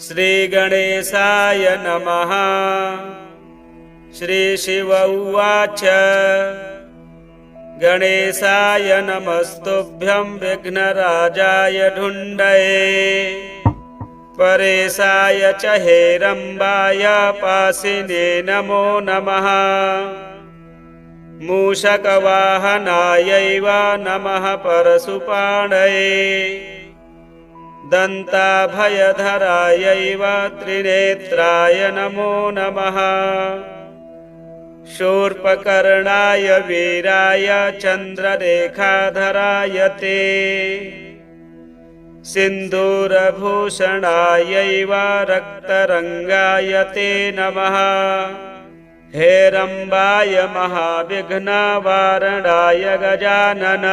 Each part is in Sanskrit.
श्रीगणेशाय नमः। श्रीशिव उवाच गणेशाय नमस्तुभ्यं विघ्नराजाय ढुण्डये परेशाय च हेरम्बाय पासिने नमो नमः। मूषकवाहनायैव नमः परशुपाणये दन्ताभयधरायैव त्रिनेत्राय नमो नमः। शूर्पकर्णाय वीराय चन्द्ररेखाधराय ते सिन्दूरभूषणायैव रक्तरङ्गाय ते नमः। हेरम्बाय महाविघ्नवारणाय गजानन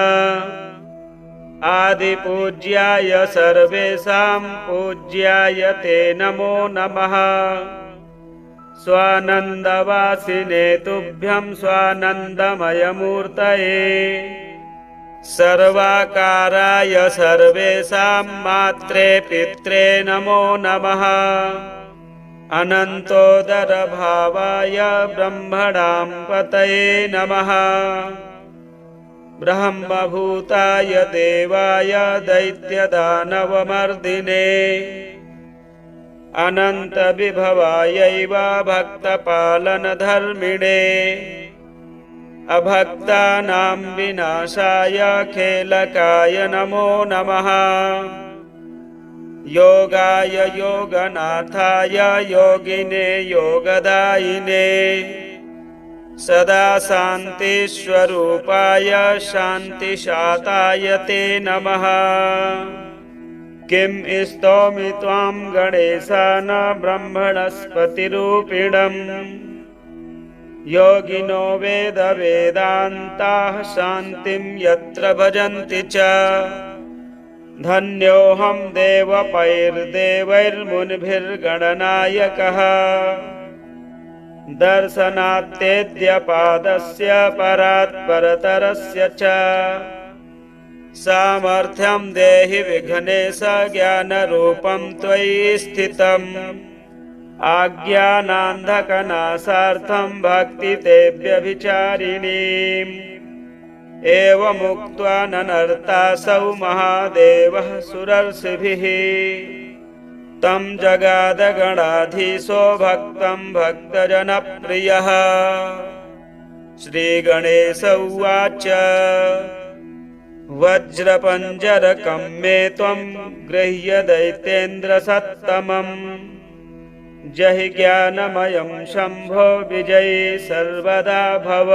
आदिपूज्याय सर्वेषां पूज्याय ते नमो नमः। स्वानन्दवासिने तुभ्यं स्वानन्दमयमूर्तये सर्वाकाराय सर्वेषां मात्रे पित्रे नमो नमः। अनन्तोदरभावाय ब्रह्मणां पतये नमः। ब्रह्मभूताय देवाय दैत्यदानवमर्दिने अनन्तविभवायैव भक्तपालनधर्मिणे अभक्तानां विनाशाय खेलकाय नमो नमः। योगाय योगनाथाय योगिने योगदायिने सदा शान्तिस्वरूपाय शान्तिशाताय ते नमः। किं स्तौमि त्वां गणेशान ब्रह्मणस्पतिरूपिणम् योगिनो वेदवेदान्ताः शान्तिं यत्र भजन्ति च। धन्योऽहं देवपैर्देवैर्मुनिभिर्गणनायकः दर्शनात्तेद्यपादस्य परात्परतरस्य च। सामर्थ्यं देहि विघ्नेश ज्ञानरूपं त्वयि स्थितम् आज्ञानान्धकनाशार्थं भक्तितेऽव्यभिचारिणीम्। एवमुक्त्वा ननर्तासौ महादेवः सुरर्षिभिः तं जगादगणाधीशो भक्तं भक्तजनप्रियः। श्रीगणेश उवाच वज्रपञ्जरकं मे त्वं गृह्य दैत्येन्द्रसत्तमम् जहि ज्ञानमयं शम्भो विजयी सर्वदा भव।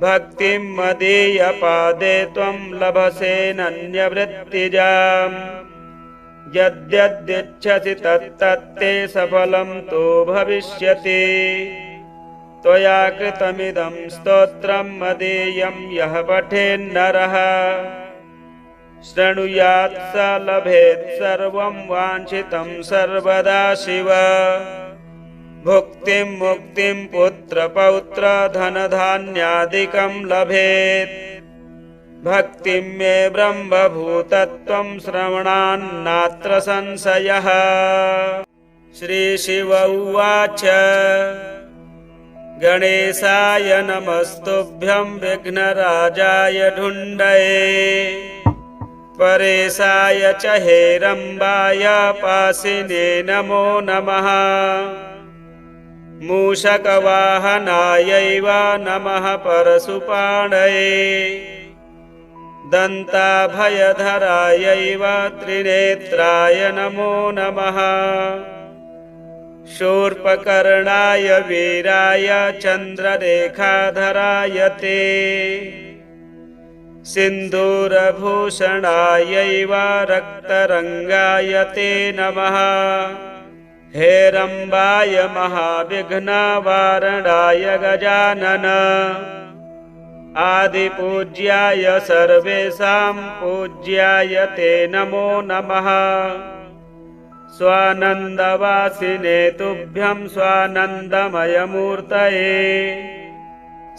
भक्तिं मदीयपादे त्वं लभसे नन्यवृत्तिजाम् यद्यदिच्छसि तत्तत्ते सफलं तु भविष्यति। त्वया कृतमिदं स्तोत्रं मदीयं यः पठेन्नरः शृणुयात् स लभेत् सर्वं वाञ्छितं सर्वदा शिव। भुक्तिं मुक्तिं पुत्रपौत्र धनधान्यादिकं लभेत्। भक्तिं मे ब्रह्मभूतत्वं श्रवणान्नात्र संशयः। श्रीशिव उवाच गणेशाय नमस्तुभ्यं विघ्नराजाय ढुण्डये परेशाय च हेरम्बाय पासिने नमो नमः। मूषकवाहनायैव नमः परशुपाणये दन्ताभयधरायैव त्रिनेत्राय नमो नमः। शूर्पकर्णाय वीराय चन्द्ररेखाधराय ते सिन्दूरभूषणायैव रक्तरङ्गाय ते नमः। हेरम्बाय महाविघ्नवारणाय गजानन आदिपूज्याय सर्वेषां पूज्याय ते नमो नमः। स्वानन्दवासिने तुभ्यं स्वानन्दमयमूर्तये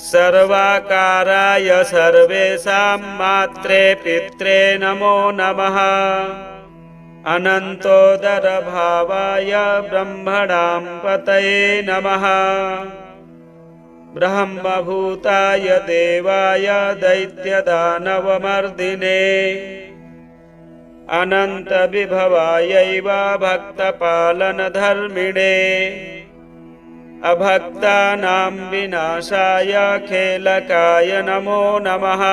सर्वाकाराय सर्वेषां मात्रे पित्रे नमो नमः। अनन्तोदरभावाय ब्रह्मणां पतये नमः। ब्रह्मभूताय देवाय दैत्यदानवमर्दिने अनन्तविभवायैव भक्तपालनधर्मिणे अभक्तानां विनाशाय खेलकाय नमो नमः।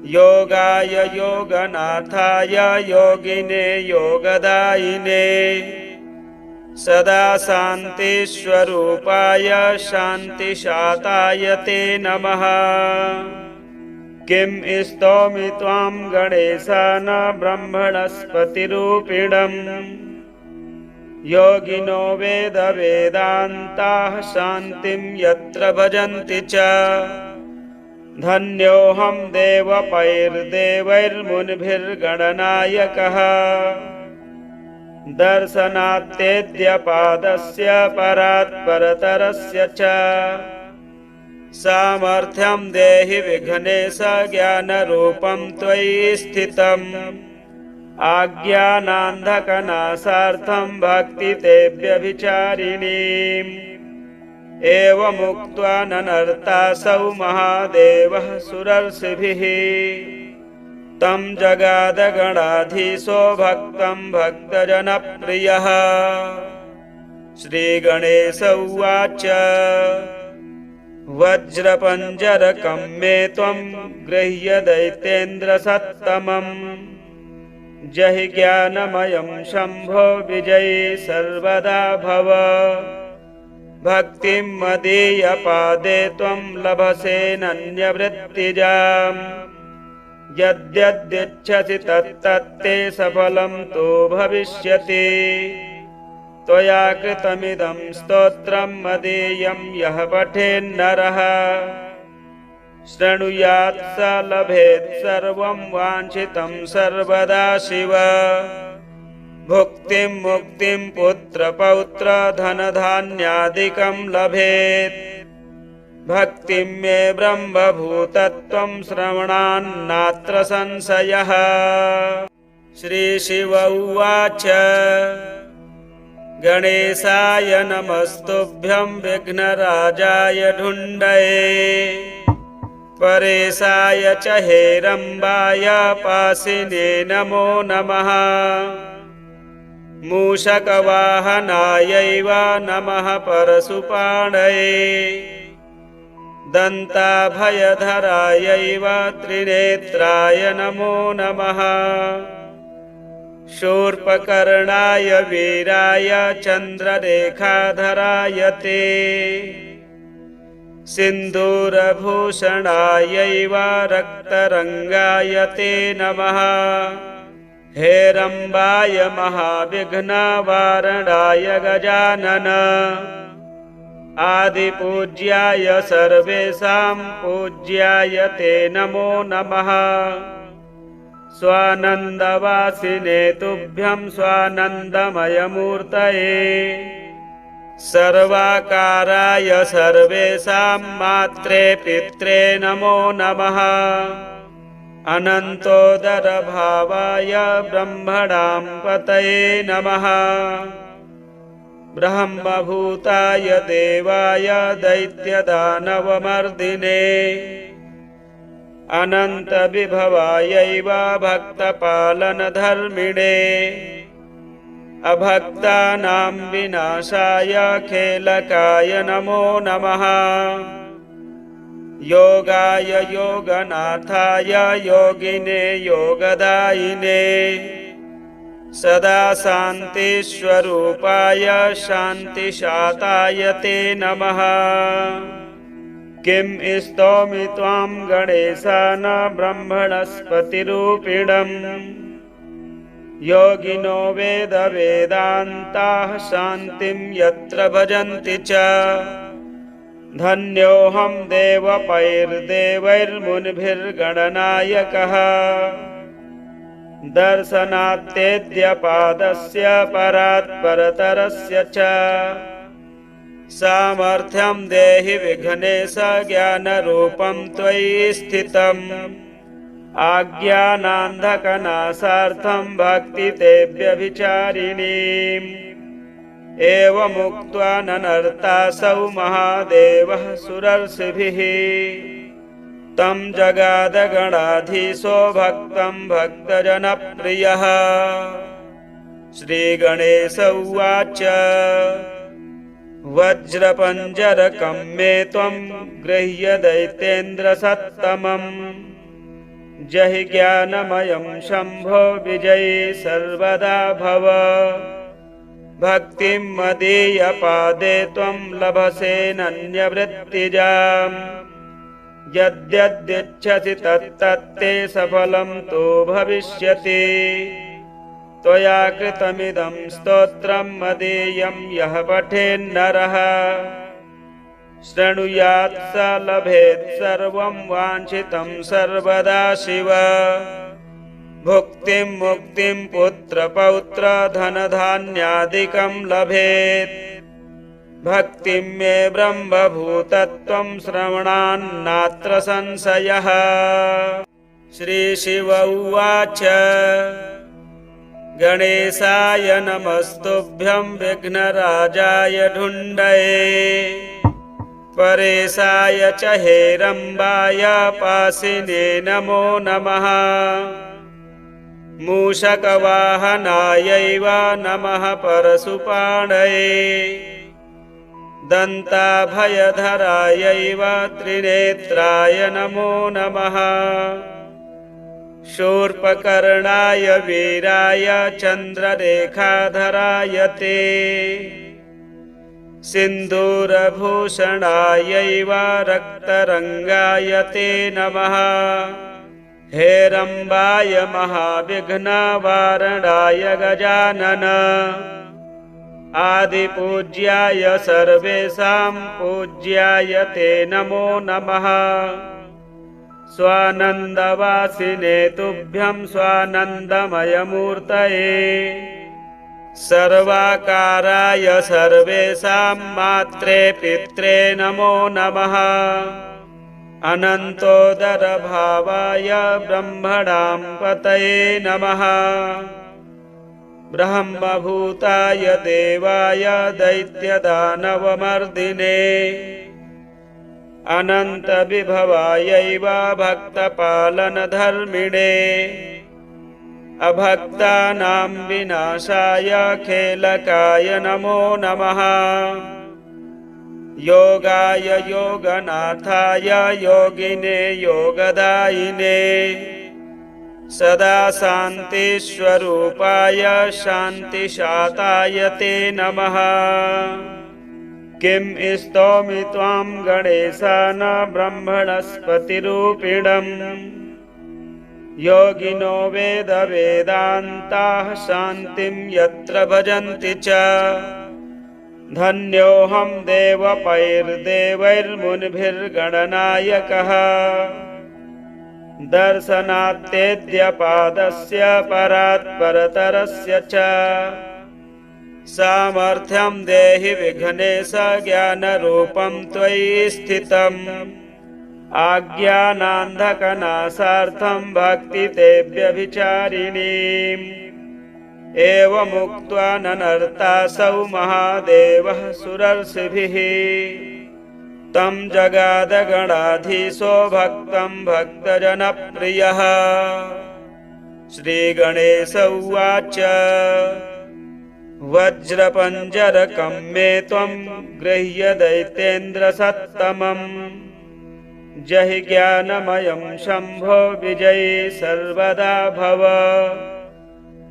योगाय योगनाथाय योगिने योगदायिने सदा शान्तिस्वरूपाय शान्तिशाताय ते नमः। किं स्तौमि त्वां गणेशान ब्रह्मणस्पतिरूपिणम् योगिनो वेदवेदान्ताः शान्तिं यत्र भजन्ति च। धन्योऽहं देवपैर्देवैर्मुनिभिर्गणनायकः दर्शनात्तेद्यपादस्य परात्परतरस्य च। सामर्थ्यं देहि विघ्नेश ज्ञानरूपं त्वयि स्थितम् आज्ञानान्धकनाशार्थं भक्तितेऽव्यभिचारिणीम्। एवमुक्त्वा ननर्तासौ महादेवः सुरर्षिभिः तं जगादगणाधीशो भक्तं भक्तजनप्रियः। श्रीगणेश उवाच वज्रपञ्जरकं मे त्वं गृह्य दैत्येन्द्रसत्तमम् जहि ज्ञानमयं शम्भो विजयी सर्वदा भव। भक्तिं मदीयपादे त्वं लभसे नन्यवृत्तिजाम् यद्यदिच्छसि तत्तत्ते सफलं तु भविष्यति। त्वया कृतमिदं स्तोत्रं मदीयं यः पठेन्नरः शृणुयात् स लभेत् सर्वं वाञ्छितं सर्वदा शिव। भुक्तिं मुक्तिं पुत्रपौत्र धनधान्यादिकं लभेत्। भक्तिं मे ब्रह्मभूतत्वं श्रवणान्नात्र संशयः। श्रीशिव उवाच गणेशाय नमस्तुभ्यं विघ्नराजाय ढुण्डये परेशाय च हेरम्बाय पाशिने नमो नमः। मूषकवाहनायैव नमः परशुपाणये दन्ताभयधरायैव त्रिनेत्राय नमो नमः। शूर्पकर्णाय वीराय चन्द्ररेखाधराय ते सिन्दूरभूषणायैव रक्तरङ्गाय ते नमः। हेरम्बाय महाविघ्नवारणाय गजानन आदिपूज्याय सर्वेषां पूज्याय ते नमो नमः। स्वानन्दवासिने तुभ्यं स्वानन्दमयमूर्तये सर्वाकाराय सर्वेषां मात्रे पित्रे नमो नमः। अनन्तोदरभावाय ब्रह्मणां पतये नमः। ब्रह्मभूताय देवाय दैत्यदानवमर्दिने अनन्तविभवायैव भक्तपालनधर्मिणे अभक्तानां विनाशाय खेलकाय नमो नमः। योगाय योगनाथाय योगिने योगदायिने सदा शान्तिस्वरूपाय शान्तिशाताय ते नमः। किं स्तौमि त्वां गणेशान ब्रह्मणस्पतिरूपिणम् योगिनो वेदवेदान्ताः शान्तिं यत्र भजन्ति च। धन्योऽहं देवपैर्देवैर्मुनिभिर्गणनायकः दर्शनात्तेद्यपादस्य परात्परतरस्य च। सामर्थ्यं देहि विघ्नेश ज्ञानरूपं त्वयि स्थितम् आज्ञानान्धकनाशार्थं भक्तितेऽव्यभिचारिणीम् एवमुक्त्वा ननर्तासौ महादेवः सुरर्षिभिः तं जगादगणाधीशो भक्तं भक्तजनप्रियः। श्रीगणेश उवाच वज्रपञ्जरकं मे त्वं गृह्य दैत्येन्द्रसत्तमम् जहि ज्ञानमयं शम्भो विजयी सर्वदा भव। भक्तिं मदीयपादे त्वं लभसे नन्यवृत्तिजाम् यद्यदिच्छसि तत्तत्ते सफलं तु भविष्यति। त्वया कृतमिदं स्तोत्रं मदीयं यः पठेन्नरः शृणुयात् स लभेत् सर्वं वाञ्छितं सर्वदा शिव। भुक्तिं मुक्तिं पुत्रपौत्र धनधान्यादिकं लभेत् भक्तिं मे ब्रह्मभूतत्वं श्रवणान्नात्र संशयः। श्रीशिव उवाच गणेशाय नमस्तुभ्यं विघ्नराजाय ढुण्डये परेशाय च हेरम्बाय पासिने नमो नमः। मूषकवाहनायैव नमः परशुपाणये दन्ताभयधरायैव त्रिनेत्राय नमो नमः। शूर्पकर्णाय वीराय चन्द्ररेखाधराय ते सिन्दूरभूषणायैव रक्तरङ्गाय ते नमः। हेरम्बाय महाविघ्नवारणाय गजानन आदिपूज्याय सर्वेषां पूज्याय ते नमो नमः। स्वानन्दवासिने तुभ्यं स्वानन्दमयमूर्तये सर्वाकाराय सर्वेषां मात्रे पित्रे नमो नमः। अनन्तोदरभावाय ब्रह्मणां पतये नमः। ब्रह्मभूताय देवाय दैत्यदानवमर्दिने अनन्तविभवायैव भक्तपालनधर्मिणे अभक्तानां विनाशाय खेलकाय नमो नमः। योगाय योगनाथाय योगिने योगदायिने सदा शान्तिस्वरूपाय शान्तिशाताय ते नमः। किं स्तौमि त्वां गणेशान ब्रह्मणस्पतिरूपिणम् योगिनो वेदवेदान्ताः शान्तिं यत्र भजन्ति च। धन्योऽहं देवपैर्देवैर्मुनिभिर्गणनायकः दर्शनात्तेद्यपादस्य परात्परतरस्य च। सामर्थ्यं देहि विघ्नेश ज्ञानरूपं त्वयि स्थितम् आज्ञानान्धकनाशार्थं भक्तितेऽव्यभिचारिणीम् एवमुक्त्वा ननर्तासौ महादेवः सुरर्षिभिः तं जगादगणाधीशो भक्तं भक्तजनप्रियः। श्रीगणेश उवाच वज्रपञ्जरकं मे त्वं गृह्य दैत्येन्द्रसत्तमम् जहि ज्ञानमयं शम्भो विजयी सर्वदा भव।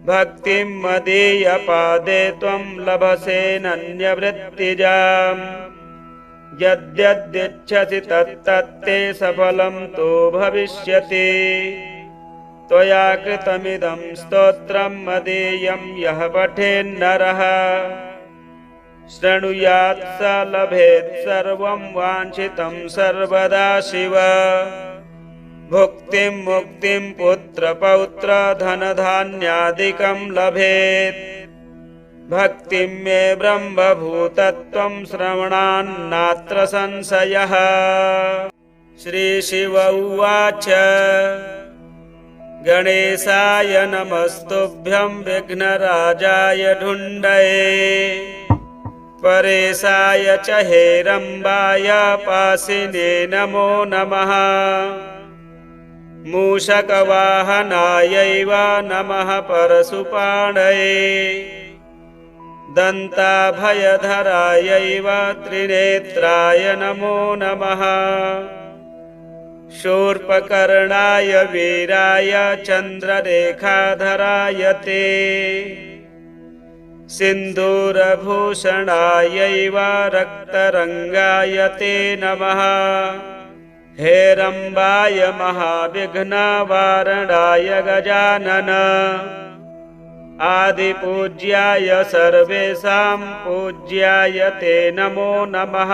भक्तिं मदीयपादे त्वं लभसे नन्यवृत्तिजाम् यद्यदिच्छसि तत्तत्ते सफलं तु भविष्यति। त्वया कृतमिदं स्तोत्रं मदीयं यः पठेन्नरः शृणुयात् स लभेत् सर्वं वाञ्छितं सर्वदा शिव। भुक्तिं मुक्तिं पुत्रपौत्र धनधान्यादिकं लभेत् भक्तिं मे ब्रह्मभूतत्वं श्रवणान्नात्र संशयः। श्रीशिव उवाच गणेशाय नमस्तुभ्यं विघ्नराजाय ढुण्डये परेशाय च हेरम्बाय पासिने नमो नमः मूषकवाहनायैव नमः परशुपाणये दन्ताभयधरायैव त्रिनेत्राय नमो नमः शूर्पकर्णाय वीराय चन्द्ररेखाधराय ते सिन्दूरभूषणायैव रक्तरङ्गाय ते नमः हेरम्बाय महाविघ्नवारणाय गजानन आदिपूज्याय सर्वेषां पूज्याय ते नमो नमः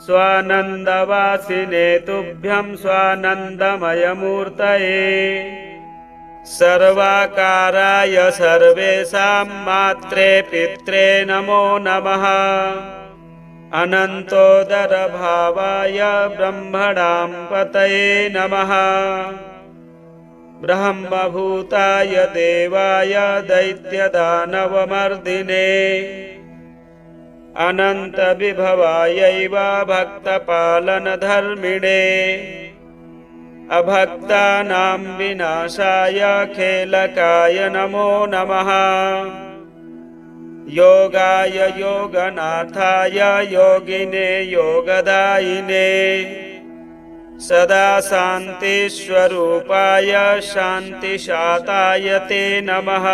स्वानन्दवासिने तुभ्यं स्वानन्दमयमूर्तये सर्वाकाराय सर्वेषां मात्रे पित्रे नमो नमः अनन्तोदरभावाय ब्रह्मणां पतये नमः ब्रह्मभूताय देवाय दैत्यदानवमर्दिने अनन्तविभवायैव भक्तपालनधर्मिणे अभक्तानां विनाशाय खेलकाय नमो नमः योगाय योगनाथाय योगिने योगदायिने सदा शान्तिस्वरूपाय शान्तिशाताय ते नमः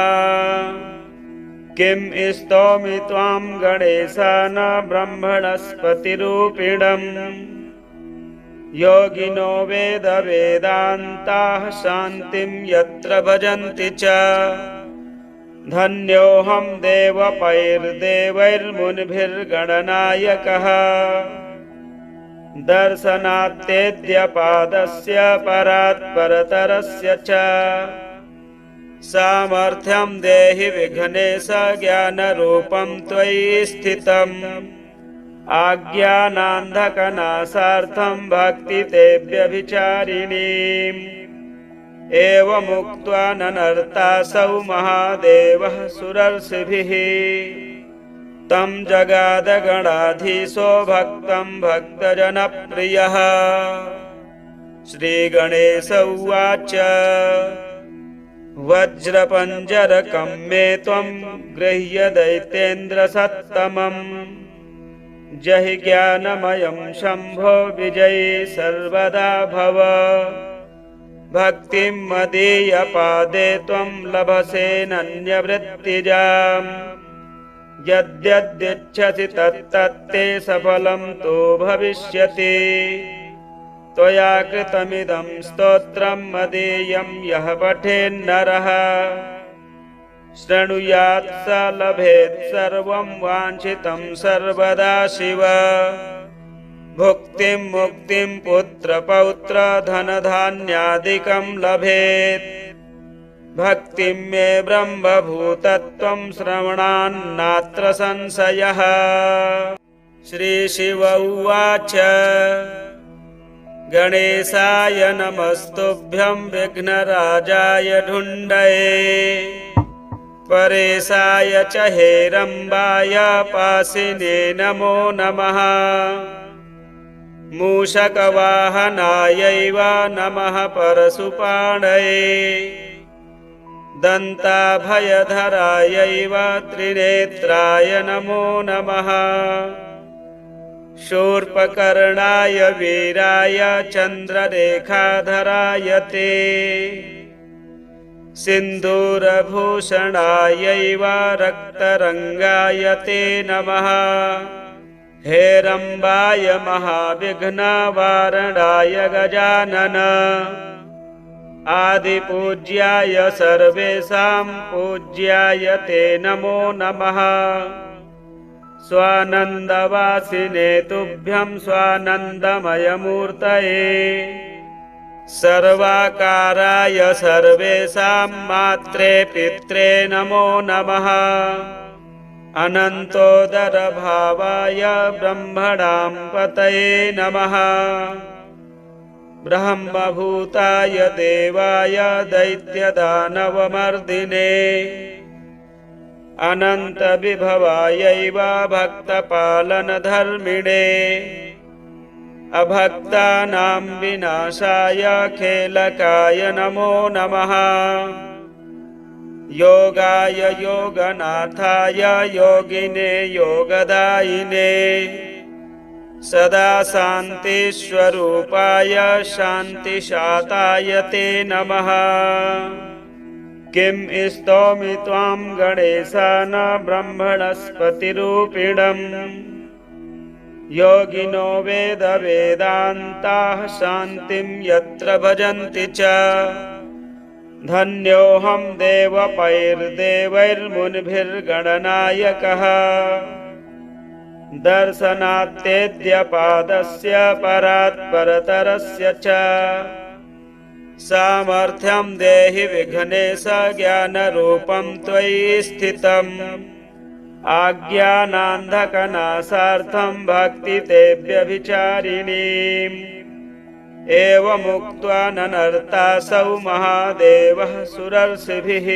किं स्तौमि त्वां गणेशान ब्रह्मणस्पतिरूपिणम् योगिनो वेदवेदान्ताः शान्तिं यत्र भजन्ति च धन्योऽहं देवपैर्देवैर्मुनिभिर्गणनायकः दर्शनात्तेद्यपादस्य परात्परतरस्य च सामर्थ्यं देहि विघ्नेश ज्ञानरूपं त्वयि स्थितम् आज्ञानान्धकनाशार्थं भक्तितेऽव्यभिचारिणीम् एवमुक्त्वा ननर्तासौ महादेवः सुरर्षिभिः तं जगादगणाधीशो भक्तं भक्तजनप्रियः श्रीगणेश उवाच वज्रपञ्जरकं मे त्वं गृह्य दैत्येन्द्रसत्तमम् जहि ज्ञानमयं शम्भो विजयी सर्वदा भव भक्तिं मदीयपादे त्वं लभसे नन्यवृत्तिजाम् यद्यदिच्छसि तत्तत्ते सफलं तु भविष्यति त्वया कृतमिदं स्तोत्रं मदीयं यः पठेन्नरः शृणुयात् स लभेत् सर्वं वाञ्छितं सर्वदा शिव भुक्तिं मुक्तिं पुत्रपौत्र धनधान्यादिकं लभेत् भक्तिं मे ब्रह्मभूतत्वं श्रवणान्नात्र संशयः श्रीशिव उवाच गणेशाय नमस्तुभ्यं विघ्नराजाय ढुण्डये परेशाय च हेरम्बाय पासिने नमो नमः मूषकवाहनायैव नमः परशुपाणये दन्ताभयधरायैव त्रिनेत्राय नमो नमः शूर्पकर्णाय वीराय चन्द्ररेखाधराय ते सिन्दूरभूषणायैव रक्तरङ्गाय ते नमः हेरम्बाय महाविघ्नवारणाय गजानन आदिपूज्याय सर्वेषां पूज्याय ते नमो नमः स्वानन्दवासिने तुभ्यं स्वानन्दमयमूर्तये सर्वाकाराय सर्वेषां मात्रे पित्रे नमो नमः अनन्तोदरभावाय ब्रह्मणां पतये नमः ब्रह्मभूताय देवाय दैत्यदानवमर्दिने अनन्तविभवायैव भक्तपालनधर्मिणे अभक्तानां विनाशाय खेलकाय नमो नमः। योगाय योगनाथाय योगिने योगदायिने सदा शान्तिस्वरूपाय शान्तिशाताय ते नमः। किं स्तौमि त्वां गणेशान ब्रह्मणस्पतिरूपिणम् योगिनो वेदवेदान्ताः शान्तिं यत्र भजन्ति च धन्योऽहं देवपैर्देवैर्मुनिभिर्गणनायकः दर्शनात्तेद्यपादस्य परात्परतरस्य च सामर्थ्यं देहि विघ्नेश ज्ञानरूपं त्वयि स्थितम् आज्ञानान्धकनाशार्थं भक्तितेऽव्यभिचारिणीम् एवमुक्त्वा ननर्तासौ महादेवः सुरर्षिभिः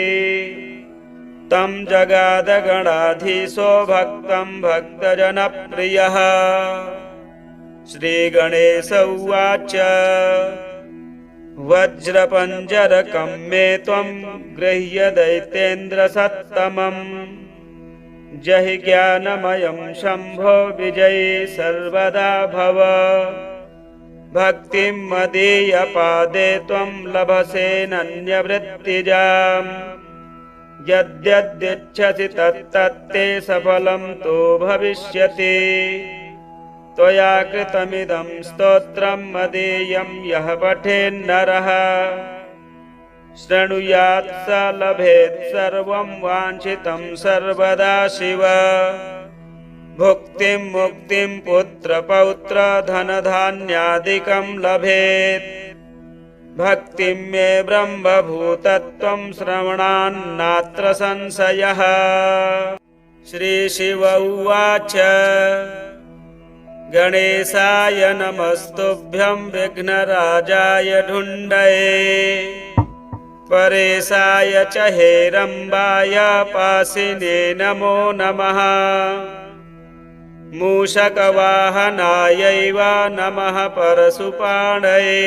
तं जगादगणाधीशो भक्तं भक्तजनप्रियः। श्रीगणेश उवाच वज्रपञ्जरकं मे त्वं गृह्य दैत्येन्द्रसत्तमम् जहि ज्ञानमयं शम्भो विजयी सर्वदा भव भक्तिं मदीयपादे त्वं लभसे नन्यवृत्तिजाम् यद्यदिच्छसि तत्तत्ते सफलं तु भविष्यति त्वया कृतमिदं स्तोत्रं मदीयं यः पठेन्नरः शृणुयात् स लभेत् सर्वं वाञ्छितं सर्वदा शिव भुक्तिं मुक्तिं पुत्रपौत्र धनधान्यादिकं लभेत् भक्तिं मे ब्रह्मभूतत्वं श्रवणान्नात्र संशयः। श्रीशिव उवाच गणेशाय नमस्तुभ्यं विघ्नराजाय ढुण्डये परेशाय च हेरम्बाय पासिने नमो नमः मूषकवाहनायैव नमः परशुपाणये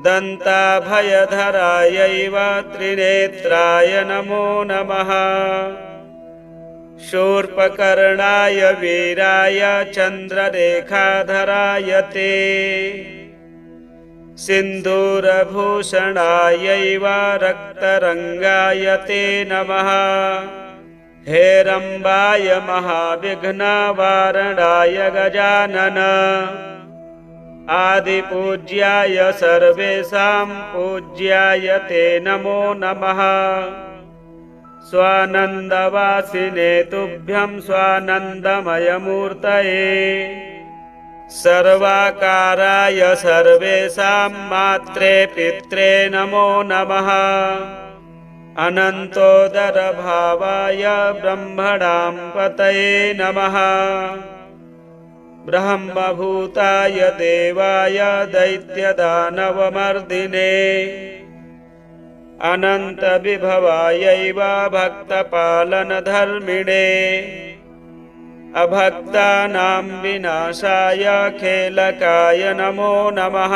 दन्ताभयधरायैव त्रिनेत्राय नमो नमः शूर्पकर्णाय वीराय चन्द्ररेखाधराय ते सिन्दूरभूषणायैव रक्तरङ्गाय ते नमः हेरम्बाय महाविघ्नवारणाय गजानन आदिपूज्याय सर्वेषां पूज्याय ते नमो नमः स्वानन्दवासिने तुभ्यं स्वानन्दमयमूर्तये सर्वाकाराय सर्वेषां मात्रे पित्रे नमो नमः अनन्तोदरभावाय ब्रह्मणां पतये नमः ब्रह्मभूताय देवाय दैत्यदानवमर्दिने अनन्तविभवायैव भक्तपालनधर्मिणे अभक्तानां विनाशाय खेलकाय नमो नमः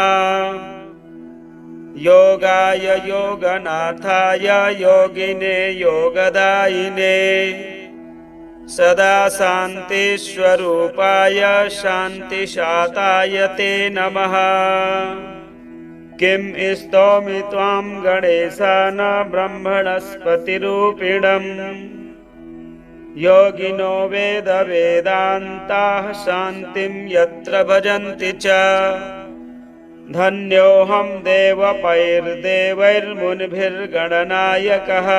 योगाय योगनाथाय योगिने योगदायिने सदा शान्तिस्वरूपाय शान्तिशाताय ते नमः। किं स्तौमि त्वां गणेशान ब्रह्मणस्पतिरूपिणम् योगिनो वेदवेदान्ताः शान्तिं यत्र भजन्ति च धन्योऽहं देवपैर्देवैर्मुनिभिर्गणनायकः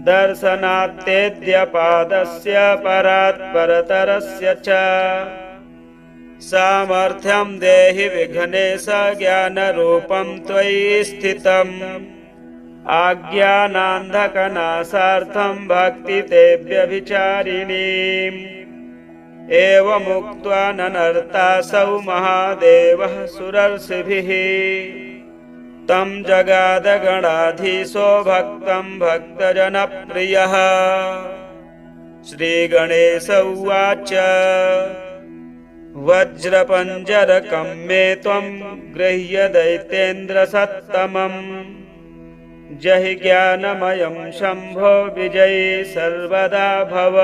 दर्शनात्तेद्यपादस्य परात्परतरस्य च सामर्थ्यं देहि विघ्नेश ज्ञानरूपं त्वयि स्थितम् आज्ञानान्धकनाशार्थं भक्तितेऽव्यभिचारिणीम् एवमुक्त्वा ननर्तासौ महादेवः सुरर्षिभिः तं जगादगणाधीशो भक्तं भक्तजनप्रियः। श्रीगणेश उवाच वज्रपञ्जरकं मे त्वं गृह्य दैत्येन्द्रसत्तमम् जहि ज्ञानमयं शम्भो विजयी सर्वदा भव।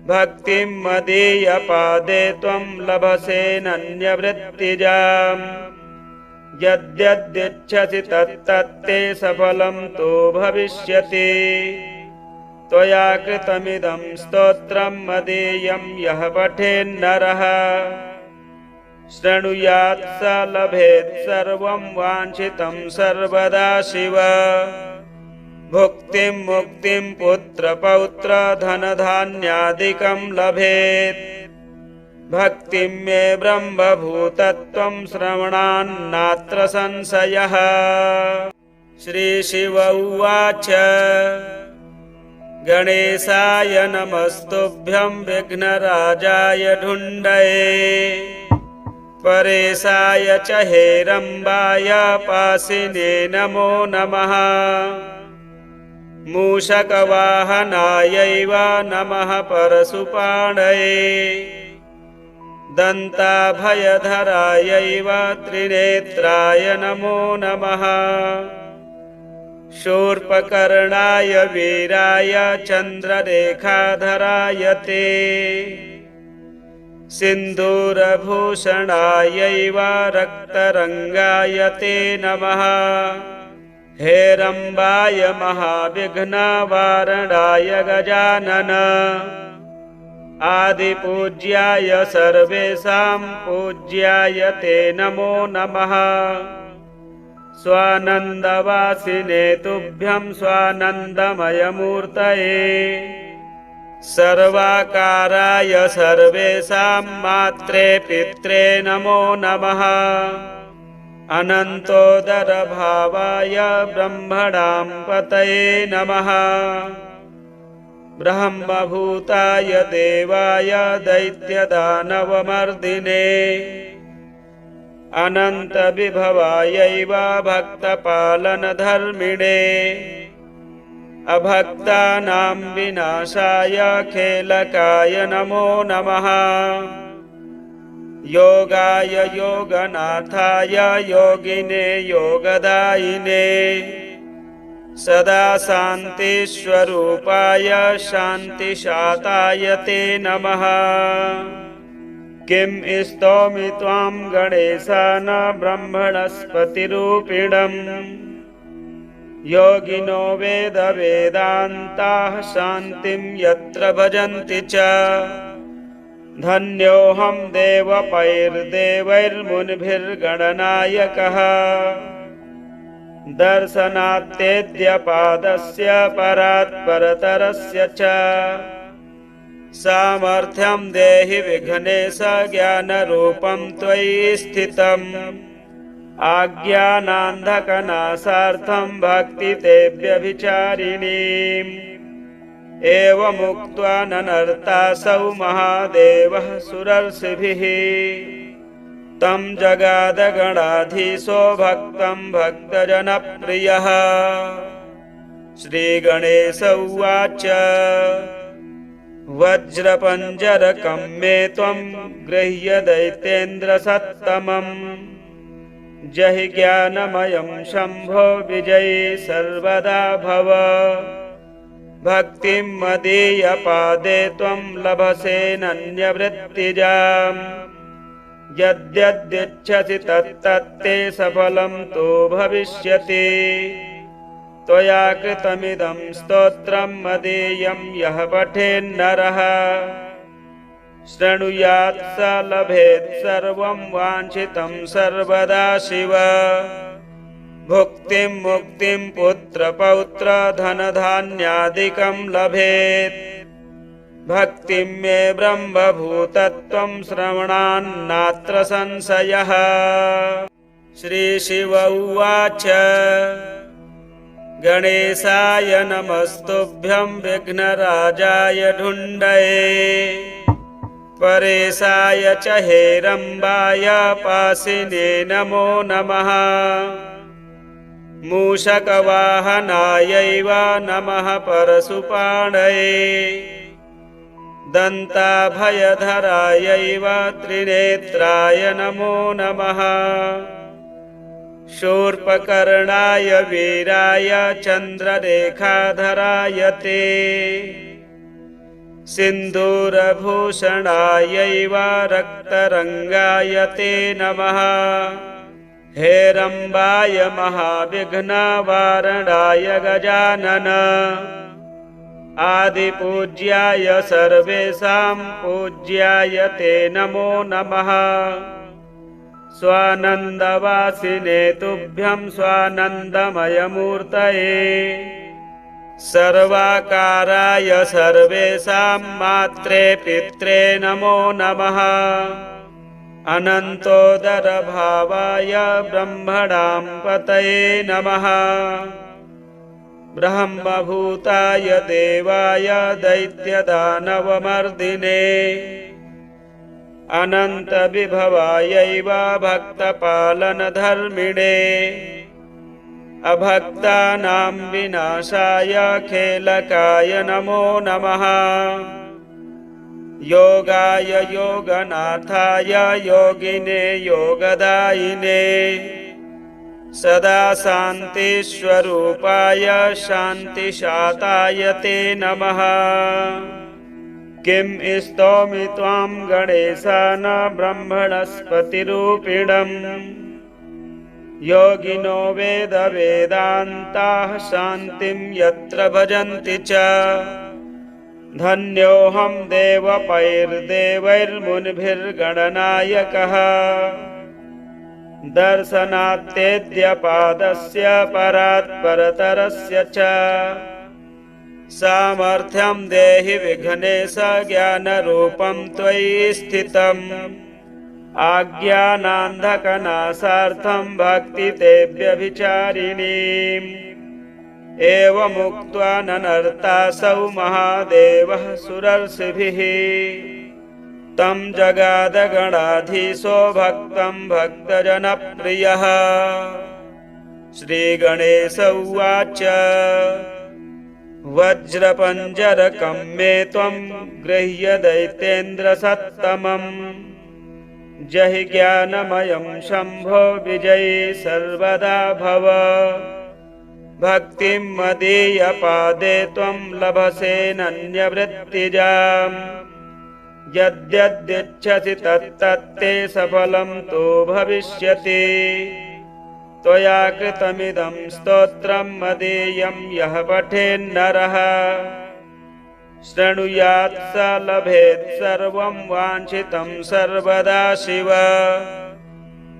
भक्तिं मदीयपादे त्वं लभसेनन्यवृत्तिजाम् यद्यदिच्छसि तत्तत्ते सफलं तु भविष्यति। त्वया कृतमिदं स्तोत्रं मदीयं यः पठेन्नरः शृणुयात् स लभेत् सर्वं वाञ्छितं सर्वदा शिव। भुक्तिं मुक्तिं पुत्रपौत्र धनधान्यादिकं लभेत्। भक्तिं मे ब्रह्मभूतत्वं श्रवणान्नात्र संशयः। श्रीशिव उवाच गणेशाय नमस्तुभ्यं विघ्नराजाय ढुण्डये परेशाय च हेरम्बाय पासिने नमो नमः। मूषकवाहनायैव नमः परशुपाणये दन्ताभयधरायैव त्रिनेत्राय नमो नमः। शूर्पकर्णाय वीराय चन्द्ररेखाधराय ते सिन्दूरभूषणायैव रक्तरङ्गाय ते नमः। हेरम्बाय महाविघ्नवारणाय गजानन आदिपूज्याय सर्वेषां पूज्याय ते नमो नमः। स्वानन्दवासिने तुभ्यं स्वानन्दमयमूर्तये सर्वाकाराय सर्वेषां मात्रे पित्रे नमो नमः। अनन्तोदरभावाय ब्रह्मणां पतये नमः। ब्रह्मभूताय देवाय दैत्यदानवमर्दिने अनन्तविभवायैव भक्तपालनधर्मिणे अभक्तानां विनाशाय खेलकाय नमो नमः। योगाय योगनाथाय योगिने योगदायिने सदा शान्तिस्वरूपाय शान्तिशाताय ते नमः। किं स्तौमि त्वां गणेशान ब्रह्मणस्पतिरूपिणम् योगिनो वेदवेदान्ताः शान्तिं यत्र भजन्ति च। धन्योऽहं देवपैर्देवैर्मुनिभिर्गणनायकः दर्शनात्तेद्यपादस्य परात्परतरस्य च। सामर्थ्यं देहि विघ्नेश ज्ञानरूपं त्वयि स्थितम् आज्ञानान्धकनाशार्थं भक्तितेऽव्यभिचारिणीम्। एवमुक्त्वा ननर्तासौ महादेवः सुरर्षिभिः तं जगादगणाधीशो भक्तं भक्तजनप्रियः। श्रीगणेश उवाच वज्रपञ्जरकं मे त्वं गृह्य दैत्येन्द्रसत्तमम् जहि ज्ञानमयं शम्भो विजयी सर्वदा भव। भक्तिं मदीयपादे त्वं लभसेनन्यवृत्तिजाम् यद्यदिच्छसि तत्तत्ते सफलं तु भविष्यति। त्वया कृतमिदं स्तोत्रं मदीयं यः पठेन्नरः शृणुयात् स लभेत् सर्वं वाञ्छितं सर्वदा शिव। भुक्तिं मुक्तिं पुत्रपौत्र धनधान्यादिकं लभेत्। भक्तिं मे ब्रह्मभूतत्वं श्रवणान्नात्र संशयः। श्रीशिव उवाच गणेशाय नमस्तुभ्यं विघ्नराजाय ढुण्डये परेशाय च हेरम्बाय पासिने नमो नमः मूषकवाहनायैव नमः परशुपाणये दन्ताभयधरायैव त्रिनेत्राय नमो नमः शूर्पकर्णाय वीराय चन्द्ररेखाधराय ते सिन्दूरभूषणायैव रक्तरङ्गाय ते नमः हेरम्बाय महाविघ्नवारणाय गजानन आदिपूज्याय सर्वेषां पूज्याय ते नमो नमः स्वानन्दवासिने तुभ्यं स्वानन्दमयमूर्तये सर्वाकाराय सर्वेषां मात्रे पित्रे नमो नमः अनन्तोदरभावाय ब्रह्मणां पतये नमः ब्रह्मभूताय देवाय दैत्यदानवमर्दिने अनन्तविभवायैव भक्तपालनधर्मिणे अभक्तानां विनाशाय खेलकाय नमो नमः योगाय योगनाथाय योगिने योगदायिने सदा शान्तिस्वरूपाय शान्तिशाताय ते नमः किं स्तौमि त्वां गणेशान ब्रह्मणस्पतिरूपिणम् योगिनो वेदवेदान्ताः शान्तिं यत्र भजन्ति च धन्योऽहं देवपैर्देवैर्मुनिभिर्गणनायकः दर्शनात्तेद्यपादस्य परात्परतरस्य च सामर्थ्यं देहि विघ्नेश ज्ञानरूपं त्वयि स्थितम् आज्ञानान्धकनाशार्थं भक्तितेऽव्यभिचारिणीम् एवमुक्त्वा ननर्तासौ महादेवः सुरर्षिभिः तं जगादगणाधीशो भक्तं भक्तजनप्रियः श्रीगणेश उवाच वज्रपञ्जरकं मे त्वं गृह्य दैत्येन्द्रसत्तमम् जहि ज्ञानमयं शम्भो विजयी सर्वदा भव भक्तिं मदीयपादे त्वं लभसे नन्यवृत्तिजाम् यद्यदिच्छसि तत्तत्ते सफलं तु भविष्यति त्वया कृतमिदं स्तोत्रं मदीयं यः पठेन्नरः शृणुयात् स लभेत् सर्वं वाञ्छितं सर्वदा शिव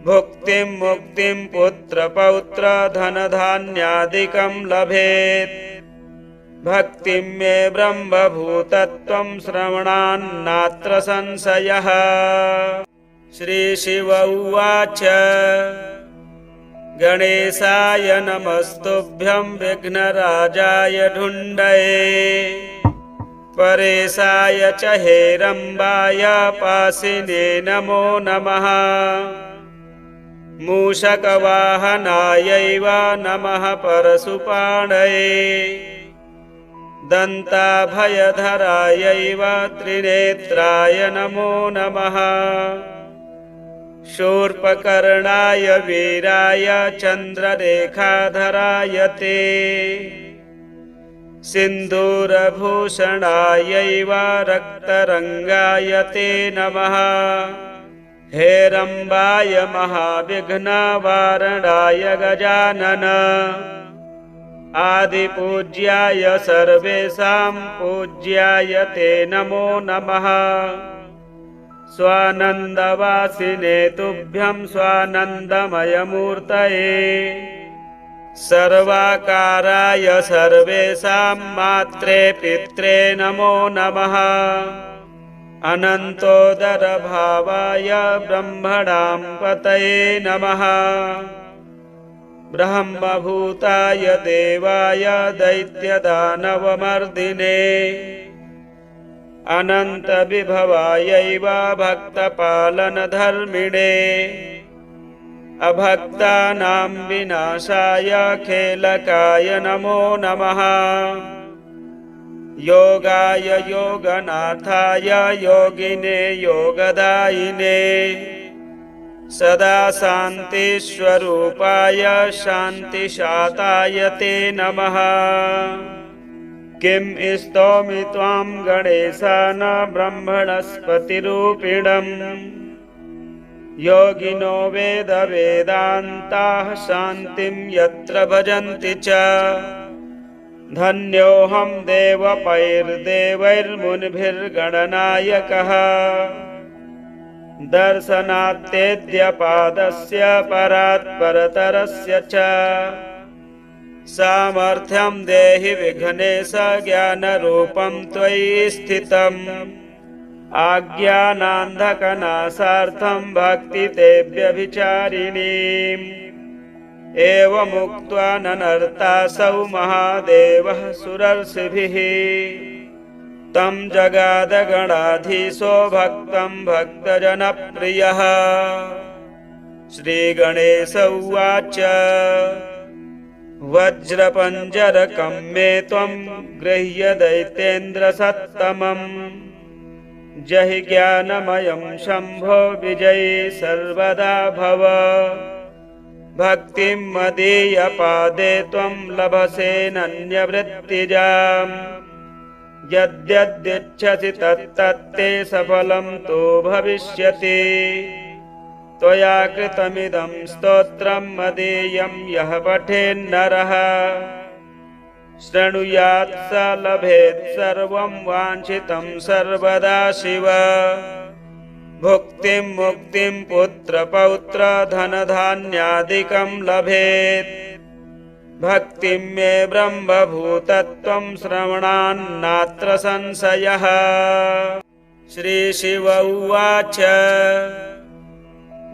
भुक्तिं मुक्तिं पुत्रपौत्र धनधान्यादिकं लभेत् भक्तिं मे ब्रह्मभूतत्वं श्रवणान्नात्र संशयः श्रीशिव उवाच गणेशाय नमस्तुभ्यं विघ्नराजाय ढुण्डये परेशाय च हेरम्बाय पासिने नमो नमः मूषकवाहनायैव नमः परशुपाणये दन्ताभयधरायैव त्रिनेत्राय नमो नमः शूर्पकर्णाय वीराय चन्द्ररेखाधराय ते सिन्दूरभूषणायैव रक्तरङ्गाय ते नमः हेरम्बाय महाविघ्नवारणाय गजानन आदिपूज्याय सर्वेषां पूज्याय ते नमो नमः स्वानन्दवासिने तुभ्यं स्वानन्दमयमूर्तये सर्वाकाराय सर्वेषां मात्रे पित्रे नमो नमः अनन्तोदरभावाय ब्रह्मणां पतये नमः ब्रह्मभूताय देवाय दैत्यदानवमर्दिने अनन्तविभवायैव भक्तपालनधर्मिणे अभक्तानां विनाशाय खेलकाय नमो नमः। योगाय योगनाथाय योगिने योगदायिने सदा शान्तिस्वरूपाय शान्तिशाताय ते नमः। किं स्तौमि त्वां गणेशान ब्रह्मणस्पतिरूपिणम् योगिनो वेदवेदान्ताः शान्तिं यत्र भजन्ति च। धन्योऽहं देवपैर्देवैर्मुनिभिर्गणनायकः दर्शनात्तेद्यपादस्य परात्परतरस्य च। सामर्थ्यं देहि विघ्नेश ज्ञानरूपं त्वयि स्थितम् आज्ञानान्धकनाशार्थं भक्ति ते व्यभिचारिणीम्। एवमुक्त्वा ननर्तासौ महादेवः सुरर्षिभिः तं जगादगणाधीशो भक्तं भक्तजनप्रियः। श्रीगणेश उवाच वज्रपञ्जरकं मे त्वं गृह्य दैत्येन्द्रसत्तमम् जहि ज्ञानमयं शम्भो विजयी सर्वदा भव। भक्तिं मदीयपादे त्वं लभसेनन्यवृत्तिजाम् यद्यदिच्छसि तत्तत्ते सफलं तु भविष्यति। त्वया कृतमिदं स्तोत्रं मदीयं यः पठेन्नरः शृणुयात् स लभेत् सर्वं वाञ्छितं सर्वदा शिव। भुक्तिं मुक्तिं पुत्रपौत्र धनधान्यादिकं लभेत्। भक्तिं मे ब्रह्मभूतत्वं श्रवणान्नात्र संशयः। श्रीशिव उवाच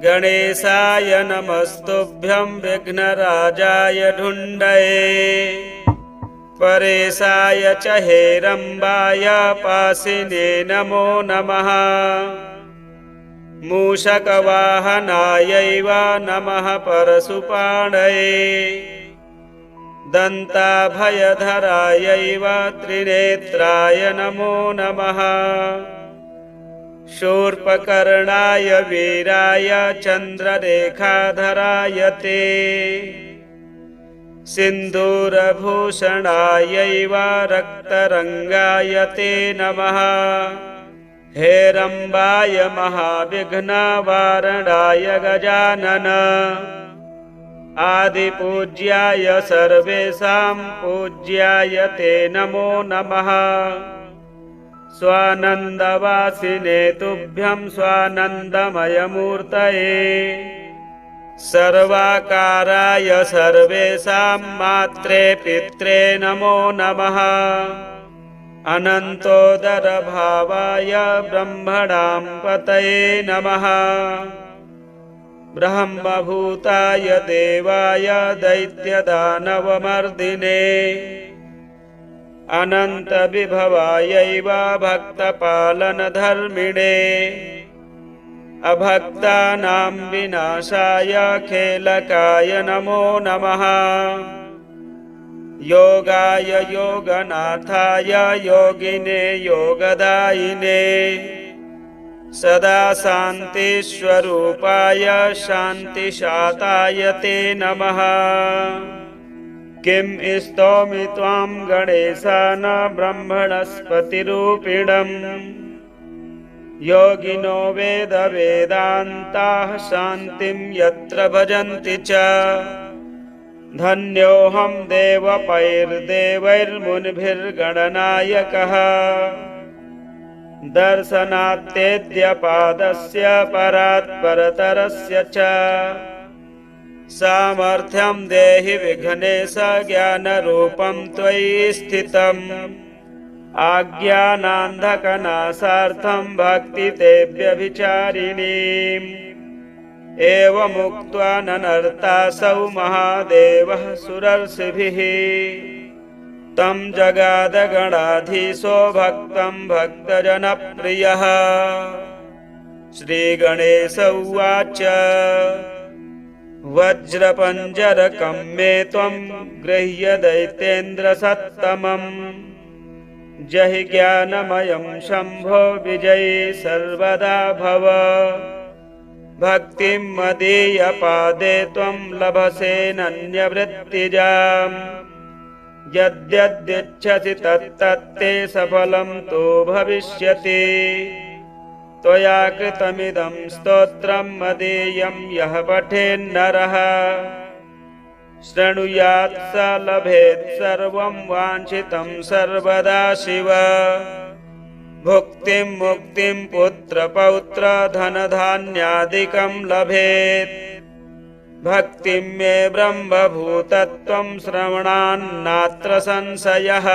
गणेशाय नमस्तुभ्यं विघ्नराजाय ढुण्डये परेशाय च हेरम्बाय पाशिने नमो नमः। मूषकवाहनायैव नमः परशुपाणये दन्ताभयधरायैव त्रिनेत्राय नमो नमः। शूर्पकर्णाय वीराय चन्द्ररेखाधराय ते सिन्दूरभूषणायैव रक्तरङ्गाय ते नमः। हेरम्बाय महाविघ्नवारणाय गजानन आदिपूज्याय सर्वेषां पूज्याय ते नमो नमः। स्वानन्दवासिने तुभ्यं स्वानन्दमयमूर्तये सर्वाकाराय सर्वेषां मात्रे पित्रे नमो नमः। अनन्तोदरभावाय ब्रह्मणां पतये नमः। ब्रह्मभूताय देवाय दैत्यदानवमर्दिने अनन्तविभवायैव भक्तपालनधर्मिणे अभक्तानां विनाशाय खेलकाय नमो नमः। योगाय योगनाथाय योगिने योगदायिने सदा शान्तिस्वरूपाय शान्तिशाताय ते नमः। किं स्तौमि त्वां गणेशान ब्रह्मणस्पतिरूपिणम् योगिनो वेदवेदान्ताः शान्तिं यत्र भजन्ति च। धन्योऽहं देवपैर्देवैर्मुनिभिर्गणनायकः दर्शनात्तेद्यपादस्य परात्परतरस्य च। सामर्थ्यं देहि विघ्नेश ज्ञानरूपं त्वयि स्थितम् आज्ञानान्धकनाशार्थं भक्ति ते व्यभिचारिणीम्। एवमुक्त्वा ननर्तासौ महादेवः सुरर्षिभिः तं जगादगणाधीशो भक्तं भक्तजनप्रियः। श्रीगणेश उवाच वज्रपञ्जरकं मे त्वं गृह्य दैत्येन्द्रसत्तमम्। जहि ज्ञानमयं शम्भो विजयी सर्वदा भव। भक्तिं मदीयपादे त्वं लभसेनन्यवृत्तिजाम्। यद्यदिच्छसि तत्तत्ते सफलं तो भविष्यति। त्वया कृतमिदं स्तोत्रं मदीयं यः पठेन्नरः। शृणुयात् स लभेत् सर्वं वाञ्छितं सर्वदा शिव। भुक्तिं मुक्तिं पुत्रपौत्र धनधान्यादिकं लभेत्। भक्तिं मे ब्रह्मभूतत्वं श्रवणान्नात्र संशयः।